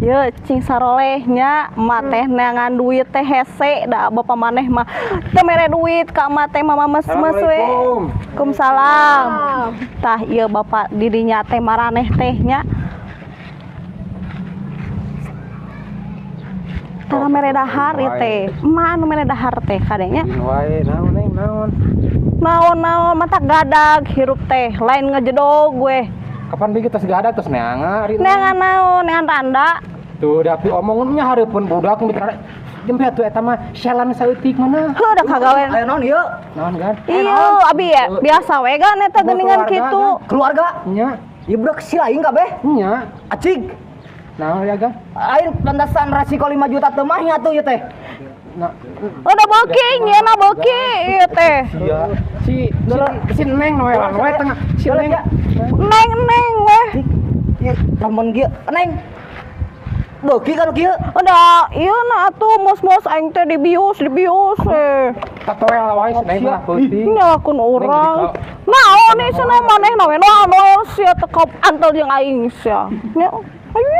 Ye cing sarolehnya emak teh neangan duit teh hese da bapak maneh mah teu mere duit ka emak teh mama mes-mes we. Waalaikumsalam. Tah ieu bapak didinya teh maraneh teh nya. Tara mere dahar ieu teh. Emak anu mere dahar teh kadenya. Wae naon neng naon. Naon mata gadag hirup teh lain ngejedog we. Kapan bieu tos gadag tos neanga ari. Neangan naon neangan randa. Tuh da api omongannya hareupeun budak mitra jempe atuh eta mah selan saeutik mana. Heuh da kagawe. Aya naon ieu? Naon kan? Iya, abi ya biasa we gan eta geuningan kitu. Keluarga? Nya, Ieu budak si lain kabeh. nya. Acig. Naon ya gan? Aing pantasan rasiko 5 juta teu mah nya atuh ieu teh. Nah, Udah beuki nyeuna beuki ieu teh. iya. Si Neng noelan we tengah. Si Neng. Neng weh. Ieu lamun kieu, Neng. Beuki kan kieu. Udah ieu na atuh mos-mos aing teh dibius Tatoel wae si Neng lah peuting. nyalakeun urang. Naon ieu cenah maneh na we naon sia teu antel jeung aing sia. Nya ayo.